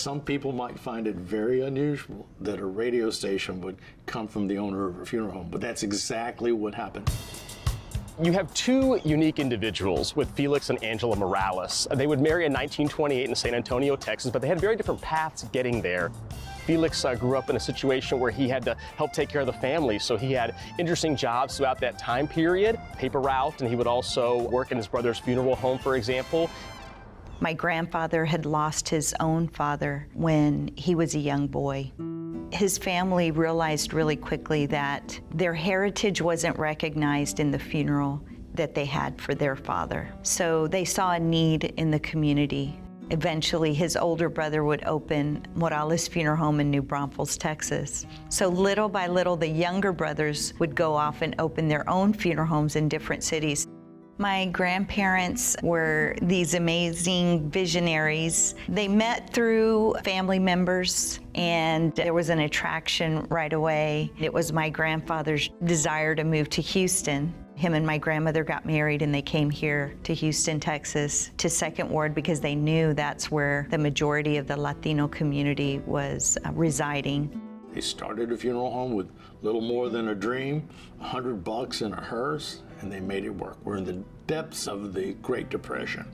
Some people might find it very unusual that a radio station would come from the owner of a funeral home, but that's exactly what happened. You have two unique individuals with Felix and Angela Morales. They would marry in 1928 in San Antonio, Texas, but they had very different paths getting there. Felix grew up in a situation where he had to help take care of the family, so he had interesting jobs throughout that time period, paper route, and he would also work in his brother's funeral home, for example. My grandfather had lost his own father when he was a young boy. His family realized really quickly that their heritage wasn't recognized in the funeral that they had for their father. So they saw a need in the community. Eventually, his older brother would open Morales Funeral Home in New Braunfels, Texas. So little by little, the younger brothers would go off and open their own funeral homes in different cities. My grandparents were these amazing visionaries. They met through family members, and there was an attraction right away. It was my grandfather's desire to move to Houston. Him and my grandmother got married, and they came here to Houston, Texas, to Second Ward, because they knew that's where the majority of the Latino community was residing. They started a funeral home with little more than a dream, $100 in a hearse, and they made it work. We're in the depths of the Great Depression.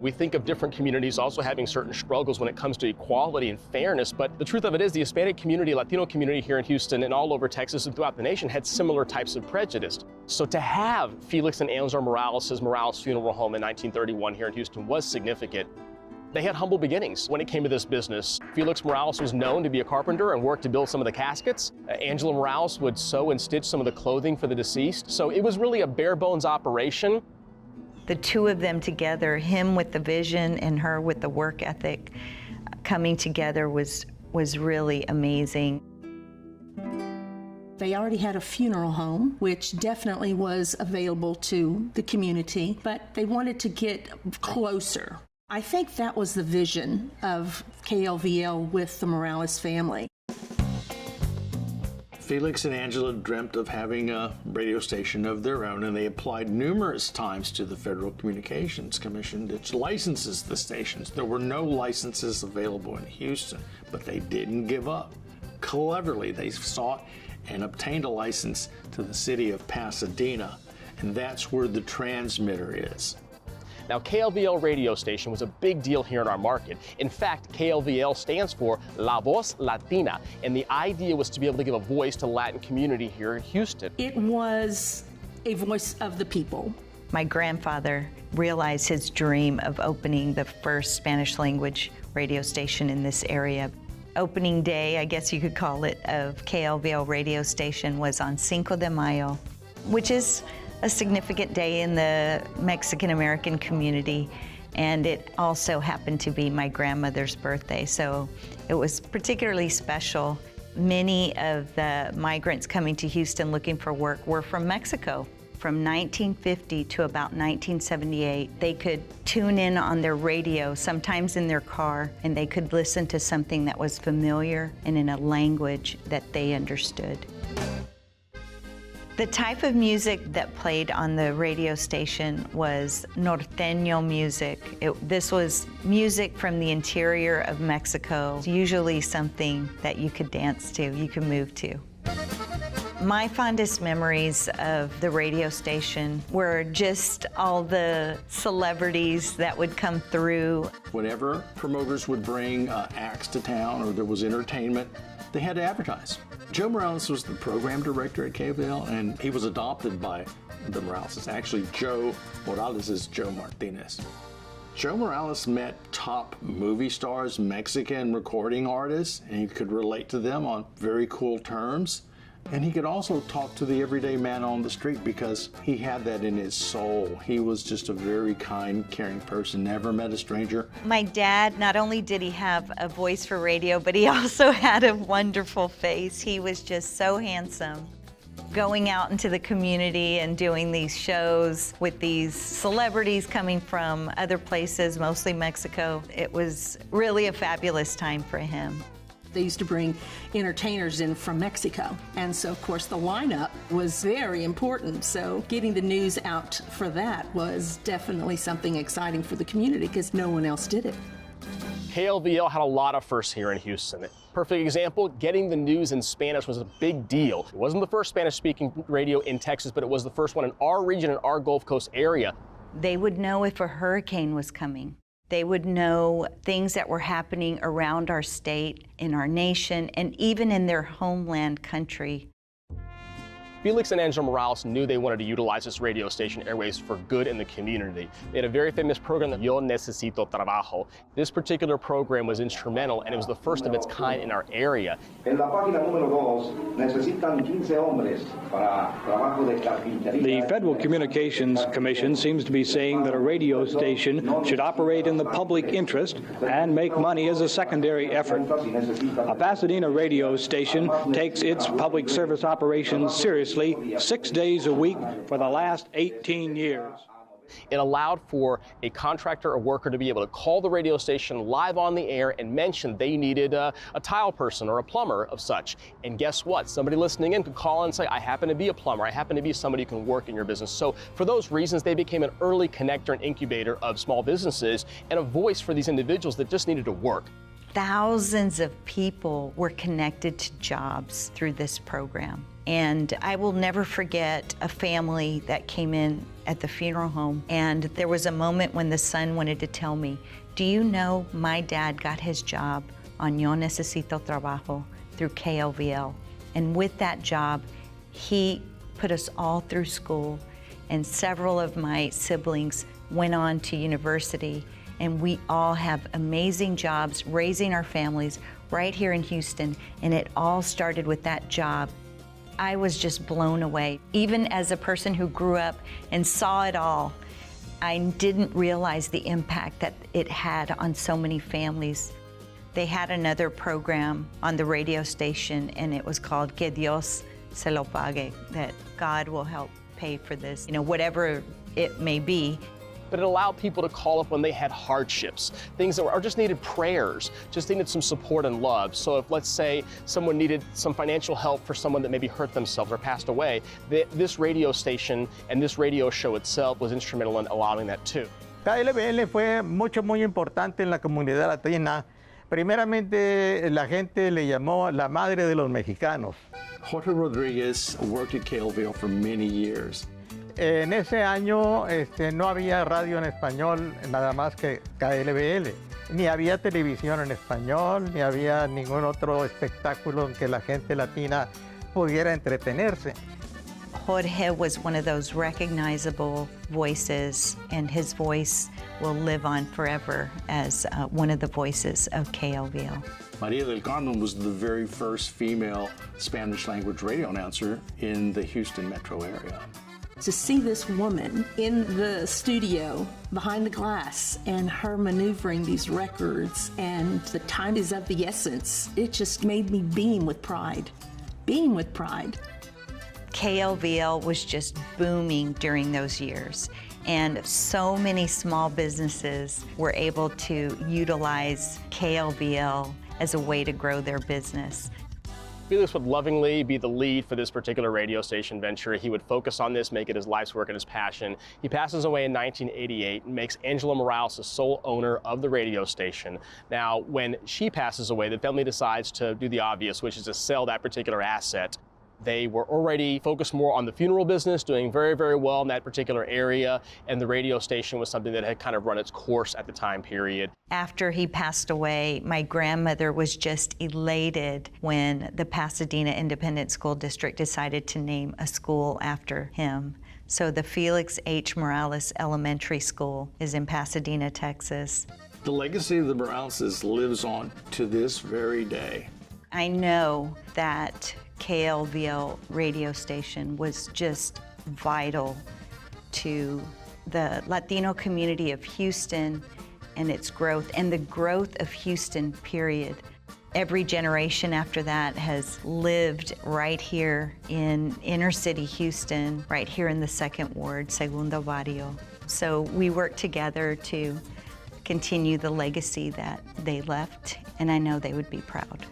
We think of different communities also having certain struggles when it comes to equality and fairness, but the truth of it is the Hispanic community, Latino community here in Houston and all over Texas and throughout the nation had similar types of prejudice. So to have Felix and Angela Morales' Morales Funeral Home in 1931 here in Houston was significant. They had humble beginnings when it came to this business. Felix Morales was known to be a carpenter and worked to build some of the caskets. Angela Morales would sew and stitch some of the clothing for the deceased. So it was really a bare bones operation. The two of them together, him with the vision and her with the work ethic, coming together was really amazing. They already had a funeral home, which definitely was available to the community, but they wanted to get closer. I think that was the vision of KLVL with the Morales family. Felix and Angela dreamt of having a radio station of their own, and they applied numerous times to the Federal Communications Commission that licenses the stations. There were no licenses available in Houston, but they didn't give up. Cleverly, they sought and obtained a license to the city of Pasadena, and that's where the transmitter is. Now, KLVL radio station was a big deal here in our market. In fact, KLVL stands for La Voz Latina, and the idea was to be able to give a voice to the Latin community here in Houston. It was a voice of the people. My grandfather realized his dream of opening the first Spanish language radio station in this area. Opening day, I guess you could call it, of KLVL radio station was on Cinco de Mayo, which is a significant day in the Mexican-American community, and it also happened to be my grandmother's birthday, so it was particularly special. Many of the migrants coming to Houston looking for work were from Mexico. From 1950 to about 1978, they could tune in on their radio, sometimes in their car, and they could listen to something that was familiar and in a language that they understood. The type of music that played on the radio station was norteño music. This was music from the interior of Mexico, usually something that you could dance to, you could move to. My fondest memories of the radio station were just all the celebrities that would come through. Whenever promoters would bring acts to town or there was entertainment, they had to advertise. Joe Morales was the program director at KLVL, and he was adopted by the Morales. Actually, Joe Morales is Joe Martinez. Joe Morales met top movie stars, Mexican recording artists, and he could relate to them on very cool terms. And he could also talk to the everyday man on the street because he had that in his soul. He was just a very kind, caring person, never met a stranger. My dad, not only did he have a voice for radio, but he also had a wonderful face. He was just so handsome. Going out into the community and doing these shows with these celebrities coming from other places, mostly Mexico, it was really a fabulous time for him. They used to bring entertainers in from Mexico, and so of course the lineup was very important, so getting the news out for that was definitely something exciting for the community because no one else did it. KLVL had a lot of firsts here in Houston. Perfect example, getting the news in Spanish was a big deal. It wasn't the first Spanish-speaking radio in Texas, but it was the first one in our region, in our Gulf Coast area. They would know if a hurricane was coming. They would know things that were happening around our state, in our nation, and even in their homeland country. Felix and Angela Morales knew they wanted to utilize this radio station airways for good in the community. They had a very famous program, Yo Necesito Trabajo. This particular program was instrumental, and it was the first of its kind in our area. En la página número 2, necesitan 15 hombres para trabajo de carpintería. The Federal Communications Commission seems to be saying that a radio station should operate in the public interest and make money as a secondary effort. A Pasadena radio station takes its public service operations seriously 6 days a week for the last 18 years. It allowed for a contractor or worker to be able to call the radio station live on the air and mention they needed a tile person or a plumber of such. And guess what? Somebody listening in could call and say, I happen to be a plumber. I happen to be somebody who can work in your business. So for those reasons, they became an early connector and incubator of small businesses and a voice for these individuals that just needed to work. Thousands of people were connected to jobs through this program. And I will never forget a family that came in at the funeral home, and there was a moment when the son wanted to tell me, do you know my dad got his job on Yo Necesito Trabajo through KLVL? And with that job, he put us all through school, and several of my siblings went on to university, and we all have amazing jobs raising our families right here in Houston, and it all started with that job. I was just blown away. Even as a person who grew up and saw it all, I didn't realize the impact that it had on so many families. They had another program on the radio station, and it was called Que Dios se lo pague, that God will help pay for this, whatever it may be. But it allowed people to call up when they had hardships, things that just needed prayers, just needed some support and love. So if, let's say, someone needed some financial help for someone that maybe hurt themselves or passed away, this radio station and this radio show itself was instrumental in allowing that too. KLVL fue muy importante en la comunidad latina. Primeramente, la gente le llamó la madre de los mexicanos. Jorge Rodriguez worked at KLVL for many years. En ese año no había radio en español, nada más que KLVL. Ni había televisión en español, ni había ningún otro espectáculo en que la gente latina pudiera entretenerse. Jorge was one of those recognizable voices, and his voice will live on forever as one of the voices of KLVL. Maria del Carmen was the very first female Spanish language radio announcer in the Houston metro area. To see this woman in the studio behind the glass and her maneuvering these records, and the time is of the essence, it just made me beam with pride. Beam with pride. KLVL was just booming during those years, and so many small businesses were able to utilize KLVL as a way to grow their business. Felix would lovingly be the lead for this particular radio station venture. He would focus on this, make it his life's work and his passion. He passes away in 1988 and makes Angela Morales the sole owner of the radio station. Now, when she passes away, the family decides to do the obvious, which is to sell that particular asset. They were already focused more on the funeral business, doing very, very well in that particular area, and the radio station was something that had kind of run its course at the time period. After he passed away, my grandmother was just elated when the Pasadena Independent School District decided to name a school after him. So the Felix H. Morales Elementary School is in Pasadena, Texas. The legacy of the Moraleses lives on to this very day. I know that KLVL radio station was just vital to the Latino community of Houston and its growth, and the growth of Houston, period. Every generation after that has lived right here in inner city Houston, right here in the Second Ward, Segundo Barrio. So we work together to continue the legacy that they left, and I know they would be proud.